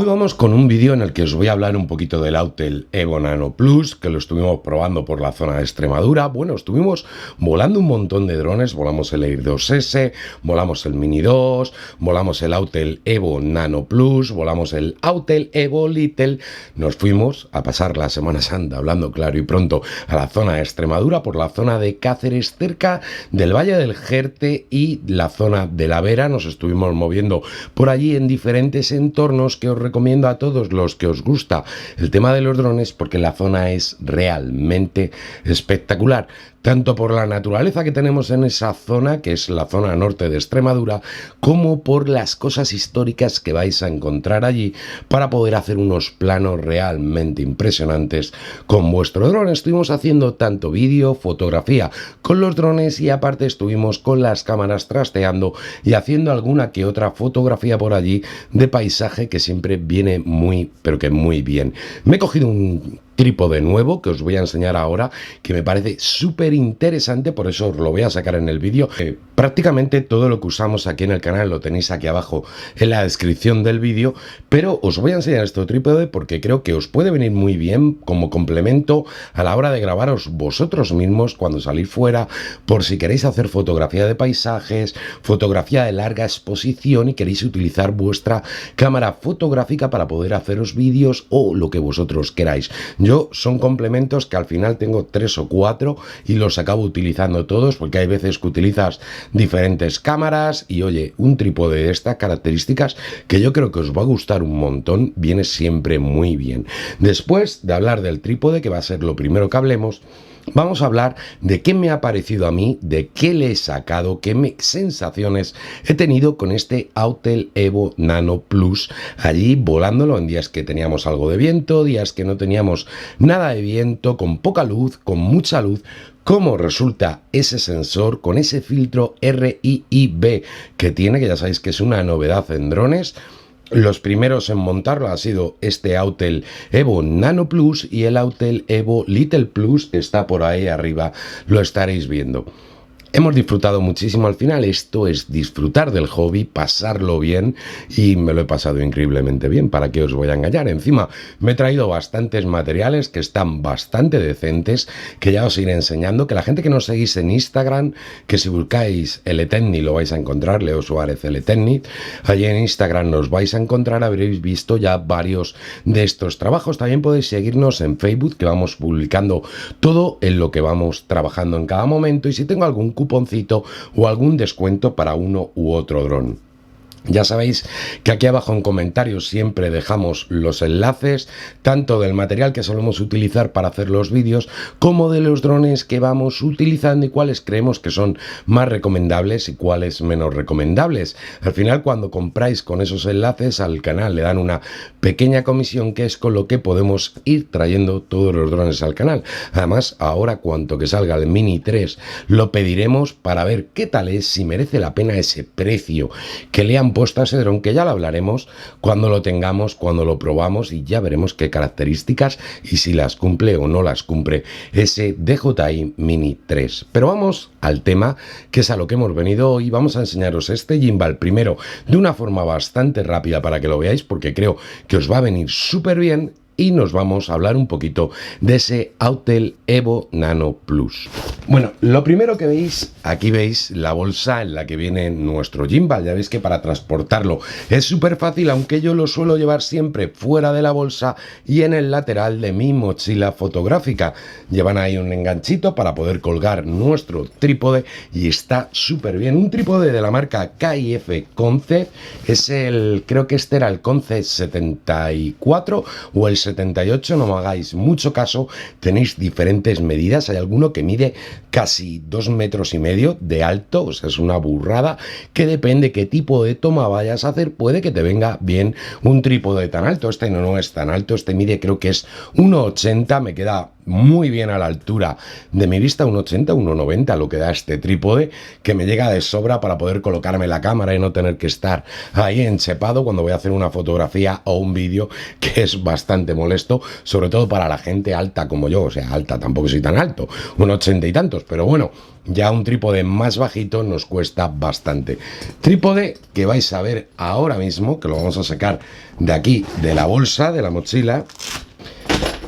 Hoy vamos con un vídeo en el que os voy a hablar un poquito del Autel Evo Nano Plus, que lo estuvimos probando por la zona de Extremadura. Bueno, estuvimos volando un montón de drones, volamos el Air 2S, volamos el Mini 2, volamos el Autel Evo Nano Plus, volamos el Autel Evo Little. Nos fuimos a pasar la Semana Santa, hablando claro y pronto, a la zona de Extremadura, por la zona de Cáceres, cerca del Valle del Jerte y la zona de la Vera. Nos estuvimos moviendo por allí en diferentes entornos que os recomiendo a todos los que os gusta el tema de los drones, porque la zona es realmente espectacular, tanto por la naturaleza que tenemos en esa zona, que es la zona norte de Extremadura, como por las cosas históricas que vais a encontrar allí para poder hacer unos planos realmente impresionantes con vuestro dron. Estuvimos haciendo tanto vídeo, fotografía con los drones, y aparte estuvimos con las cámaras trasteando y haciendo alguna que otra fotografía por allí de paisaje, que siempre viene muy, pero que muy bien. Me he cogido un trípode nuevo que os voy a enseñar ahora, que me parece súper interesante, por eso os lo voy a sacar en el vídeo. Prácticamente todo lo que usamos aquí en el canal lo tenéis aquí abajo en la descripción del vídeo, pero os voy a enseñar este trípode porque creo que os puede venir muy bien como complemento a la hora de grabaros vosotros mismos cuando salís fuera, por si queréis hacer fotografía de paisajes, fotografía de larga exposición y queréis utilizar vuestra cámara fotográfica para poder haceros vídeos o lo que vosotros queráis. Yo son complementos que al final tengo 3 o 4 y los acabo utilizando todos, porque hay veces que utilizas diferentes cámaras y oye, un trípode de estas características que yo creo que os va a gustar un montón, viene siempre muy bien. Después de hablar del trípode, que va a ser lo primero que hablemos, vamos a hablar de qué me ha parecido a mí, de qué le he sacado, qué sensaciones he tenido con este Autel Evo Nano Plus, allí volándolo en días que teníamos algo de viento, días que no teníamos nada de viento, con poca luz, con mucha luz. Cómo resulta ese sensor con ese filtro RIIB que tiene, que ya sabéis que es una novedad en drones. Los primeros en montarlo ha sido este Autel Evo Nano Plus y el Autel Evo Little Plus, que está por ahí arriba, lo estaréis viendo. Hemos disfrutado muchísimo al final. Esto es disfrutar del hobby, pasarlo bien, y me lo he pasado increíblemente bien, para qué os voy a engañar. Encima me he traído bastantes materiales que están bastante decentes, que ya os iré enseñando, que la gente que nos seguís en Instagram, que si buscáis Eletecnic lo vais a encontrar, Leo Suárez Eletecnic, allí en Instagram nos vais a encontrar, habréis visto ya varios de estos trabajos. También podéis seguirnos en Facebook, que vamos publicando todo en lo que vamos trabajando en cada momento, y si tengo algún cuponcito o algún descuento para uno u otro dron. Ya sabéis que aquí abajo en comentarios siempre dejamos los enlaces, tanto del material que solemos utilizar para hacer los vídeos, como de los drones que vamos utilizando y cuáles creemos que son más recomendables y cuáles menos recomendables. Al final, cuando compráis con esos enlaces al canal, le dan una pequeña comisión, que es con lo que podemos ir trayendo todos los drones al canal. Además, ahora cuanto que salga el Mini 3, lo pediremos para ver qué tal es, si merece la pena ese precio que le han puesto a ese dron, que ya lo hablaremos cuando lo tengamos, cuando lo probamos, y ya veremos qué características y si las cumple o no las cumple ese DJI Mini 3. Pero vamos al tema, que es a lo que hemos venido hoy. Vamos a enseñaros este gimbal primero de una forma bastante rápida para que lo veáis, porque creo que os va a venir súper bien, y nos vamos a hablar un poquito de ese Autel Evo Nano Plus. Bueno, lo primero que veis, aquí veis la bolsa en la que viene nuestro gimbal. Ya veis que para transportarlo es súper fácil, aunque yo lo suelo llevar siempre fuera de la bolsa y en el lateral de mi mochila fotográfica. Llevan ahí un enganchito para poder colgar nuestro trípode y está súper bien. Un trípode de la marca KIF Concept, es el, creo que este era el Concept 74 o el 78, no me hagáis mucho caso, tenéis diferentes medidas. Hay alguno que mide casi 2,5 metros de alto, o sea, es una burrada, que depende qué tipo de toma vayas a hacer, puede que te venga bien un trípode tan alto. Este no es tan alto, este mide, creo que es 1,80, me queda muy bien a la altura de mi vista, 1,80, 1,90 lo que da este trípode, que me llega de sobra para poder colocarme la cámara y no tener que estar ahí enchepado cuando voy a hacer una fotografía o un vídeo, que es bastante molesto, sobre todo para la gente alta como yo. O sea, alta, tampoco soy tan alto, 1,80 y tantos, pero bueno, ya un trípode más bajito nos cuesta bastante. Trípode que vais a ver ahora mismo, que lo vamos a sacar de aquí, de la bolsa, de la mochila,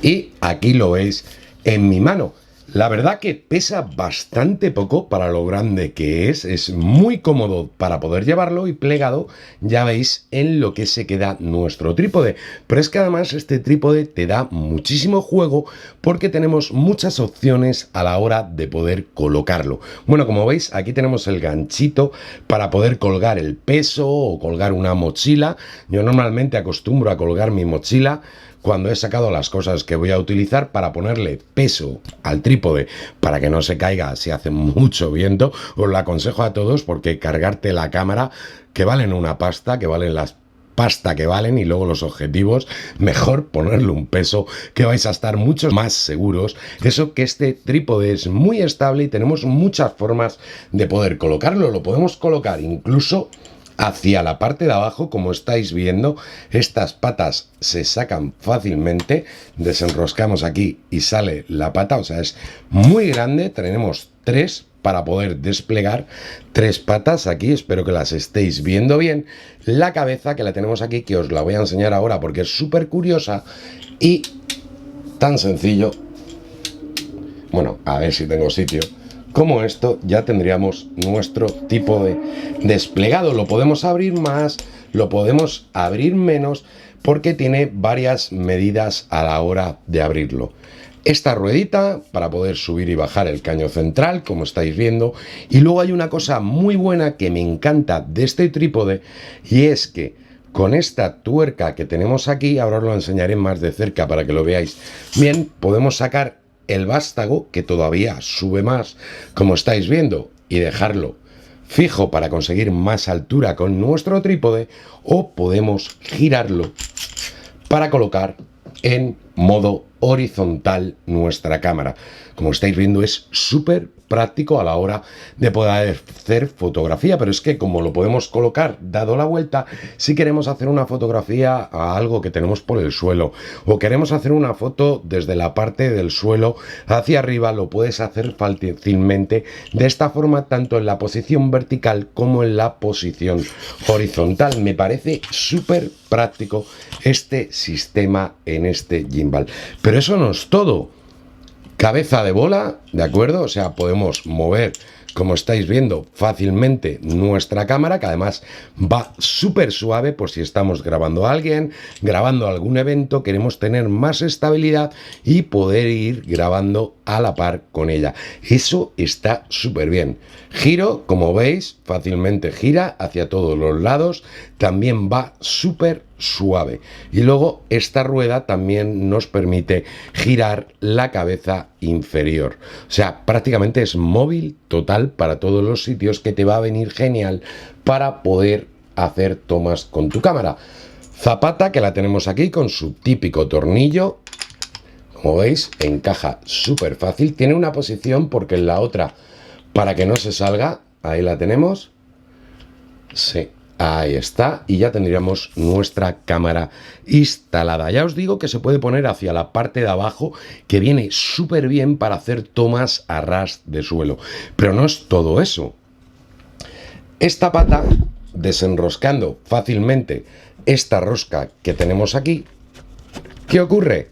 y aquí lo veis en mi mano. La verdad que pesa bastante poco para lo grande que es muy cómodo para poder llevarlo y plegado, ya veis en lo que se queda nuestro trípode. Pero es que además este trípode te da muchísimo juego porque tenemos muchas opciones a la hora de poder colocarlo. Bueno, como veis, aquí tenemos el ganchito para poder colgar el peso o colgar una mochila. Yo normalmente acostumbro a colgar mi mochila cuando he sacado las cosas que voy a utilizar para ponerle peso al trípode para que no se caiga si hace mucho viento. Os lo aconsejo a todos porque cargarte la cámara, que valen una pasta, que valen las pasta que valen, y luego los objetivos, mejor ponerle un peso que vais a estar mucho más seguros. Eso que este trípode es muy estable y tenemos muchas formas de poder colocarlo. Lo podemos colocar incluso hacia la parte de abajo, como estáis viendo. Estas patas se sacan fácilmente, desenroscamos aquí y sale la pata, o sea, es muy grande. Tenemos tres para poder desplegar, tres patas aquí, espero que las estéis viendo bien. La cabeza, que la tenemos aquí, que os la voy a enseñar ahora porque es súper curiosa y tan sencillo. Bueno, a ver si tengo sitio. Como esto, ya tendríamos nuestro tipo de desplegado. Lo podemos abrir más, lo podemos abrir menos, porque tiene varias medidas a la hora de abrirlo. Esta ruedita para poder subir y bajar el caño central, como estáis viendo. Y luego hay una cosa muy buena que me encanta de este trípode, y es que con esta tuerca que tenemos aquí, ahora os lo enseñaré más de cerca para que lo veáis bien, podemos sacar el vástago, que todavía sube más, como estáis viendo, y dejarlo fijo para conseguir más altura con nuestro trípode, o podemos girarlo para colocar en modo horizontal nuestra cámara. Como estáis viendo, es súper práctico a la hora de poder hacer fotografía, pero es que como lo podemos colocar dado la vuelta, si queremos hacer una fotografía a algo que tenemos por el suelo, o queremos hacer una foto desde la parte del suelo hacia arriba, lo puedes hacer fácilmente de esta forma, tanto en la posición vertical como en la posición horizontal. Me parece súper práctico este sistema en este gimbal. Pero eso no es todo. Cabeza de bola, ¿de acuerdo? O sea, podemos mover, como estáis viendo, fácilmente nuestra cámara, que además va súper suave por si estamos grabando a alguien, grabando algún evento, queremos tener más estabilidad y poder ir grabando a la par con ella. Eso está súper bien. Giro, como veis, fácilmente gira hacia todos los lados, también va súper suave. Y luego esta rueda también nos permite girar la cabeza inferior. O sea, prácticamente es móvil total para todos los sitios, que te va a venir genial para poder hacer tomas con tu cámara. Zapata, que la tenemos aquí con su típico tornillo. Como veis, encaja súper fácil. Tiene una posición porque en la otra, para que no se salga, ahí la tenemos. Sí. Ahí está, y ya tendríamos nuestra cámara instalada. Ya os digo que se puede poner hacia la parte de abajo, que viene súper bien para hacer tomas a ras de suelo. Pero no es todo eso. Esta pata, desenroscando fácilmente esta rosca que tenemos aquí, ¿qué ocurre?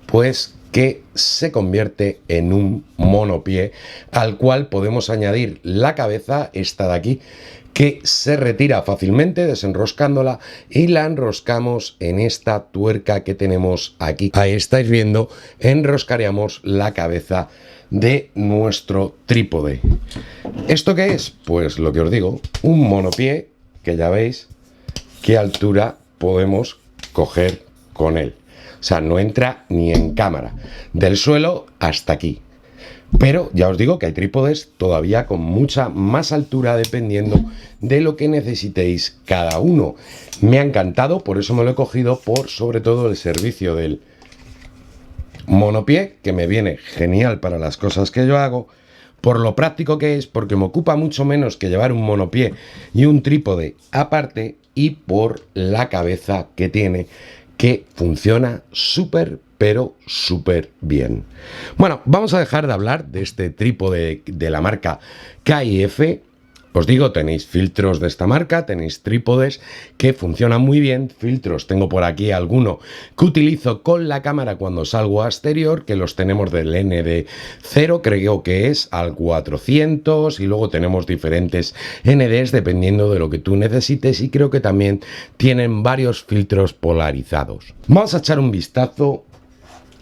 Pues que se convierte en un monopié, al cual podemos añadir la cabeza, esta de aquí, que se retira fácilmente desenroscándola, y la enroscamos en esta tuerca que tenemos aquí. Ahí estáis viendo, enroscaríamos la cabeza de nuestro trípode. ¿Esto qué es? Pues lo que os digo, un monopié, que ya veis qué altura podemos coger con él. O sea, no entra ni en cámara, del suelo hasta aquí. Pero ya os digo que hay trípodes todavía con mucha más altura, dependiendo de lo que necesitéis cada uno. Me ha encantado, por eso me lo he cogido, por sobre todo el servicio del monopié, que me viene genial para las cosas que yo hago, por lo práctico que es, porque me ocupa mucho menos que llevar un monopié y un trípode aparte, y por la cabeza que tiene, que funciona súper, pero súper bien. Bueno, vamos a dejar de hablar de este trípode de la marca KIF. Os digo, tenéis filtros de esta marca, tenéis trípodes que funcionan muy bien. Filtros, tengo por aquí alguno que utilizo con la cámara cuando salgo a exterior, que los tenemos del ND0, creo que es, al 400, y luego tenemos diferentes NDs dependiendo de lo que tú necesites, y creo que también tienen varios filtros polarizados. Vamos a echar un vistazo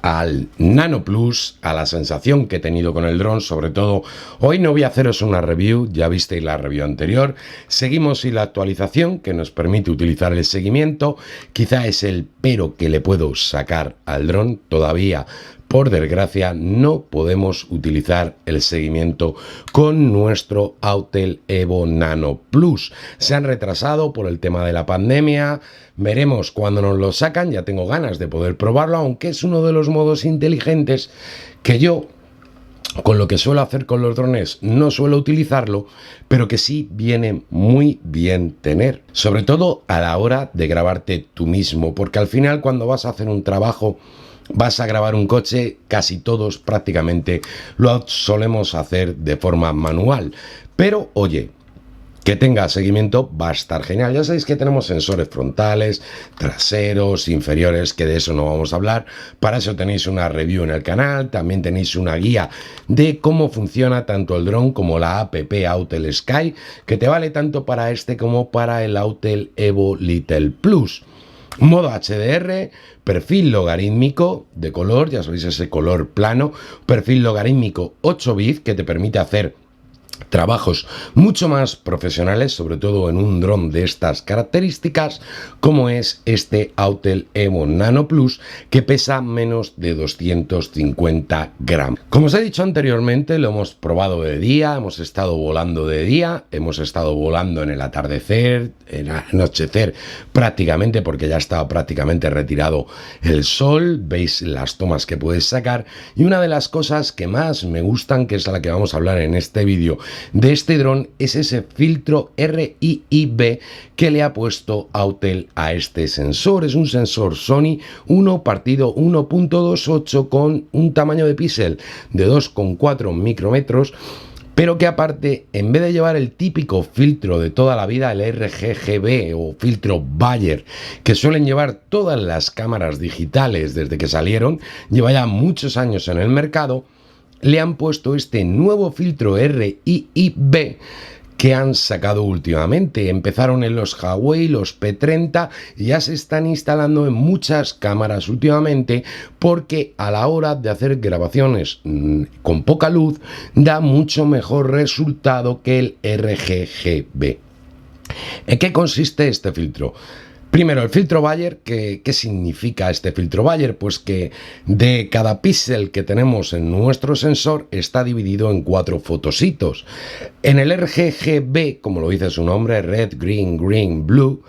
al Nano Plus, a la sensación que he tenido con el dron. Sobre todo, hoy no voy a haceros una review, ya visteis la review anterior. Seguimos sin la actualización que nos permite utilizar el seguimiento. Quizá es el pero que le puedo sacar al dron. Todavía, por desgracia, no podemos utilizar el seguimiento con nuestro Autel Evo Nano Plus. Se han retrasado por el tema de la pandemia. Veremos cuando nos lo sacan. Ya tengo ganas de poder probarlo, aunque es uno de los modos inteligentes que yo, con lo que suelo hacer con los drones, no suelo utilizarlo, pero que sí viene muy bien tener. Sobre todo a la hora de grabarte tú mismo, porque al final cuando vas a hacer un trabajo, vas a grabar un coche, casi todos prácticamente lo solemos hacer de forma manual. Pero oye, que tenga seguimiento va a estar genial. Ya sabéis que tenemos sensores frontales, traseros, inferiores, que de eso no vamos a hablar. Para eso tenéis una review en el canal. También tenéis una guía de cómo funciona tanto el dron como la app Autel Sky, que te vale tanto para este como para el Autel Evo Little Plus. Modo HDR, perfil logarítmico de color, ya sabéis, ese color plano, perfil logarítmico 8 bits que te permite hacer trabajos mucho más profesionales, sobre todo en un dron de estas características, como es este Autel Evo Nano Plus, que pesa menos de 250 gramos. Como os he dicho anteriormente, lo hemos probado de día, hemos estado volando de día, hemos estado volando en el atardecer, en el anochecer prácticamente, porque ya estaba prácticamente retirado el sol. Veis las tomas que puedes sacar, y una de las cosas que más me gustan, que es a la que vamos a hablar en este vídeo de este dron, es ese filtro RIIB que le ha puesto Autel a este sensor. Es un sensor Sony 1/1.28 con un tamaño de píxel de 2,4 micrómetros, pero que aparte, en vez de llevar el típico filtro de toda la vida, el RGB o filtro Bayer, que suelen llevar todas las cámaras digitales desde que salieron, lleva ya muchos años en el mercado, le han puesto este nuevo filtro RIIB que han sacado últimamente. Empezaron en los Huawei, los P30, y ya se están instalando en muchas cámaras últimamente, porque a la hora de hacer grabaciones con poca luz da mucho mejor resultado que el RGB. ¿En qué consiste este filtro? Primero, el filtro Bayer. ¿Qué significa este filtro Bayer? Pues que de cada píxel que tenemos en nuestro sensor está dividido en 4 fotositos. En el RGB, como lo dice su nombre, red, green, blue,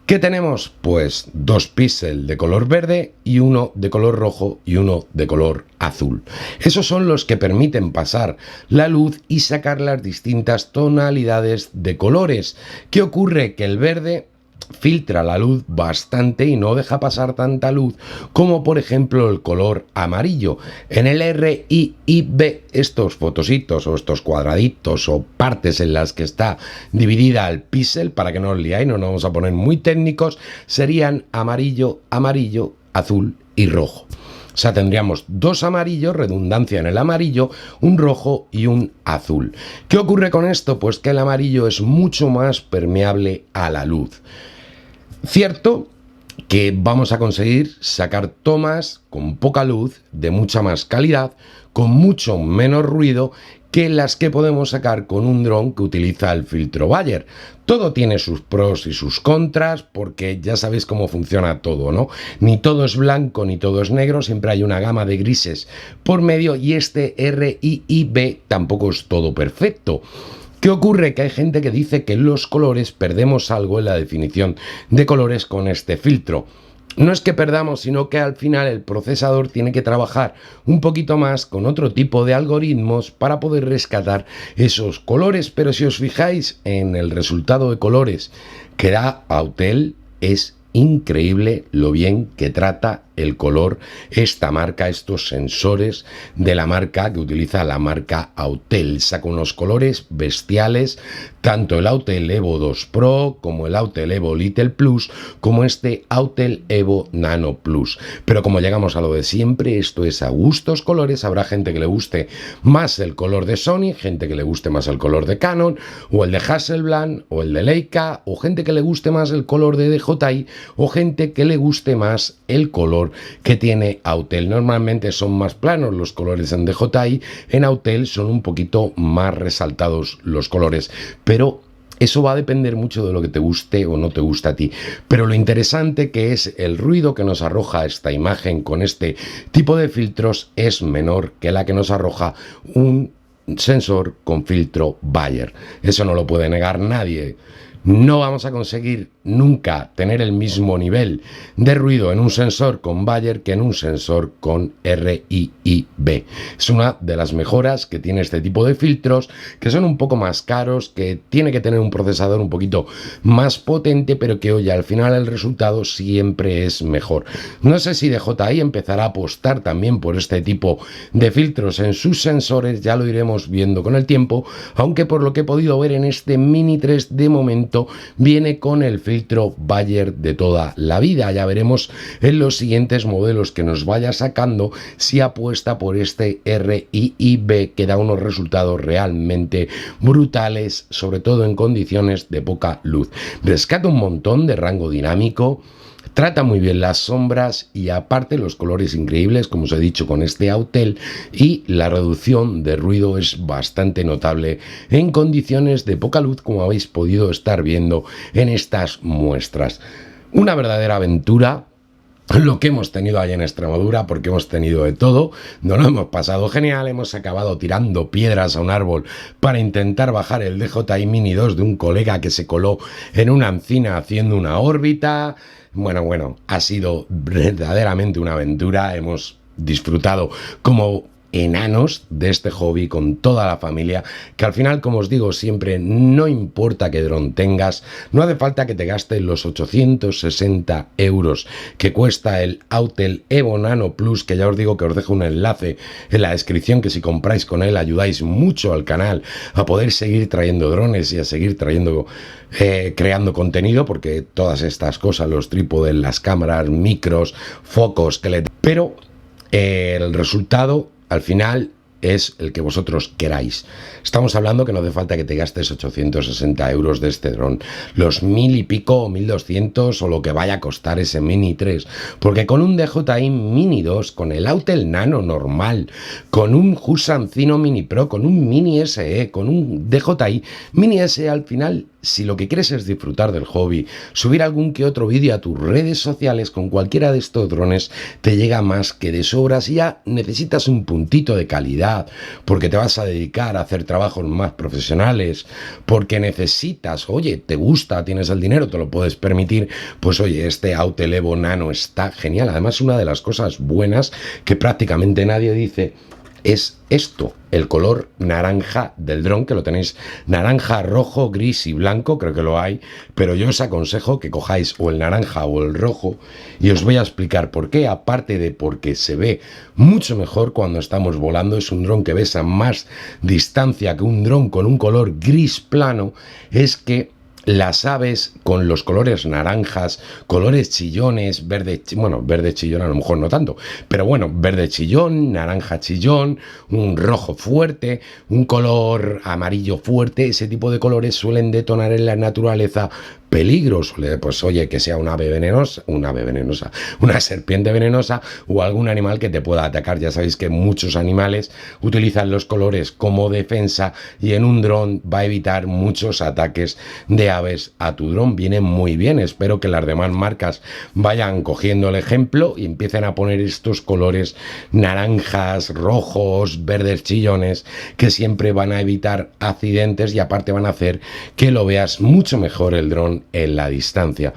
¿qué tenemos? Pues 2 píxeles de color verde y uno de color rojo y uno de color azul. Esos son los que permiten pasar la luz y sacar las distintas tonalidades de colores. ¿Qué ocurre? Que el verde filtra la luz bastante y no deja pasar tanta luz como por ejemplo el color amarillo. En el RIIB, estos fotositos o estos cuadraditos o partes en las que está dividida el píxel, para que no os liáis, no nos vamos a poner muy técnicos, serían amarillo, azul y rojo. O sea, tendríamos 2 amarillos, redundancia en el amarillo, un rojo y un azul. ¿Qué ocurre con esto? Pues que el amarillo es mucho más permeable a la luz. Cierto que vamos a conseguir sacar tomas con poca luz, de mucha más calidad, con mucho menos ruido que las que podemos sacar con un dron que utiliza el filtro Bayer. Todo tiene sus pros y sus contras, porque ya sabéis cómo funciona todo, ¿no? Ni todo es blanco ni todo es negro, siempre hay una gama de grises por medio, y este RIIB tampoco es todo perfecto. ¿Qué ocurre? Que hay gente que dice que en los colores perdemos algo en la definición de colores con este filtro. no es que perdamos, sino que al final el procesador tiene que trabajar un poquito más con otro tipo de algoritmos para poder rescatar esos colores. Pero si os fijáis en el resultado de colores que da Autel, es increíble lo bien que trata el color esta marca, estos sensores de la marca que utiliza la marca Autel. Saca unos colores bestiales, tanto el Autel Evo 2 Pro como el Autel Evo Little Plus, como este Autel Evo Nano Plus. Pero como llegamos a lo de siempre, esto es a gustos colores. Habrá gente que le guste más el color de Sony, gente que le guste más el color de Canon, o el de Hasselblad, o el de Leica, o gente que le guste más el color de DJI, o gente que le guste más el color que tiene Autel. Normalmente son más planos los colores en DJI, en Autel son un poquito más resaltados los colores, pero eso va a depender mucho de lo que te guste o no te gusta a ti. Pero lo interesante que es el ruido que nos arroja esta imagen con este tipo de filtros es menor que la que nos arroja un sensor con filtro Bayer. Eso no lo puede negar nadie. No vamos a conseguir nunca tener el mismo nivel de ruido en un sensor con Bayer que en un sensor con RIIB. Es una de las mejoras que tiene este tipo de filtros, que son un poco más caros, que tiene que tener un procesador un poquito más potente, pero que oye, al final el resultado siempre es mejor. No sé si DJI empezará a apostar también por este tipo de filtros en sus sensores, ya lo iremos viendo con el tiempo, aunque por lo que he podido ver en este Mini 3 de momento viene con el filtro Bayer de toda la vida. Ya veremos en los siguientes modelos que nos vaya sacando si apuesta por este RIIB, que da unos resultados realmente brutales, sobre todo en condiciones de poca luz. Rescata un montón de rango dinámico, trata muy bien las sombras y aparte los colores increíbles, como os he dicho, con este Autel, y la reducción de ruido es bastante notable en condiciones de poca luz, como habéis podido estar viendo en estas muestras. Una verdadera aventura lo que hemos tenido allá en Extremadura, porque hemos tenido de todo, nos lo hemos pasado genial, hemos acabado tirando piedras a un árbol para intentar bajar el DJI Mini 2 de un colega que se coló en una encina haciendo una órbita. Bueno, ha sido verdaderamente una aventura, hemos disfrutado como enanos de este hobby con toda la familia, que al final, como os digo siempre, no importa qué dron tengas, no hace falta que te gastes los 860 euros que cuesta el Autel Evo Nano Plus, que ya os digo que os dejo un enlace en la descripción, que si compráis con él ayudáis mucho al canal a poder seguir trayendo drones y a seguir trayendo creando contenido, porque todas estas cosas, los trípodes, las cámaras, micros, focos, pero el resultado al final es el que vosotros queráis. Estamos hablando que no hace falta que te gastes 860 euros de este dron, los 1000 y pico o 1200 o lo que vaya a costar ese Mini 3, porque con un DJI Mini 2, con el Autel Nano normal, con un Hussan Zino Mini Pro, con un Mini SE, con un DJI Mini SE, al final, si lo que quieres es disfrutar del hobby, subir algún que otro vídeo a tus redes sociales, con cualquiera de estos drones te llega más que de sobras, y ya necesitas un puntito de calidad, porque te vas a dedicar a hacer trabajos más profesionales, porque necesitas, oye, te gusta, tienes el dinero, te lo puedes permitir, pues oye, este Autel Evo Nano está genial. Además, una de las cosas buenas que prácticamente nadie dice es esto, el color naranja del dron, que lo tenéis naranja, rojo, gris y blanco, creo que lo hay, pero yo os aconsejo que cojáis o el naranja o el rojo, y os voy a explicar por qué. Aparte de porque se ve mucho mejor cuando estamos volando, es un dron que ves a más distancia que un dron con un color gris plano, es que las aves con los colores naranjas, colores chillones, verde chillón a lo mejor no tanto, pero bueno, verde chillón, naranja chillón, un rojo fuerte, un color amarillo fuerte, ese tipo de colores suelen detonar en la naturaleza peligros, pues oye, que sea una serpiente venenosa o algún animal que te pueda atacar. Ya sabéis que muchos animales utilizan los colores como defensa, y en un dron va a evitar muchos ataques de aves a tu dron. Viene muy bien, espero que las demás marcas vayan cogiendo el ejemplo y empiecen a poner estos colores naranjas, rojos, verdes chillones, que siempre van a evitar accidentes y aparte van a hacer que lo veas mucho mejor el dron dron en la distancia.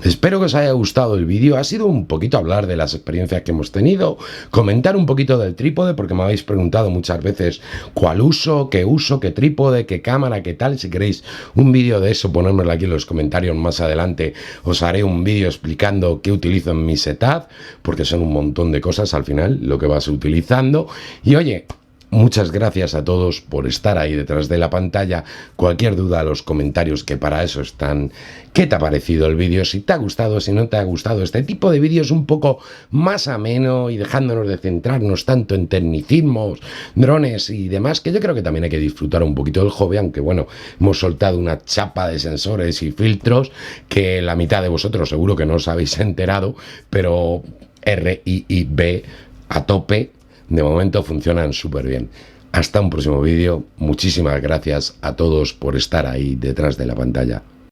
Espero que os haya gustado el vídeo. Ha sido un poquito hablar de las experiencias que hemos tenido, comentar un poquito del trípode, porque me habéis preguntado muchas veces cuál uso, qué trípode, qué cámara, qué tal. Si queréis un vídeo de eso, ponérmelo aquí en los comentarios más adelante. Os haré un vídeo explicando qué utilizo en mi setup, porque son un montón de cosas al final lo que vas utilizando. Y oye, muchas gracias a todos por estar ahí detrás de la pantalla. Cualquier duda, los comentarios, que para eso están. ¿Qué te ha parecido el vídeo? Si te ha gustado, si no te ha gustado. Este tipo de vídeos un poco más ameno y dejándonos de centrarnos tanto en tecnicismos, drones y demás, que yo creo que también hay que disfrutar un poquito del hobby, aunque bueno, hemos soltado una chapa de sensores y filtros que la mitad de vosotros seguro que no os habéis enterado, pero RIIB a tope. De momento funcionan súper bien. Hasta un próximo vídeo. Muchísimas gracias a todos por estar ahí detrás de la pantalla.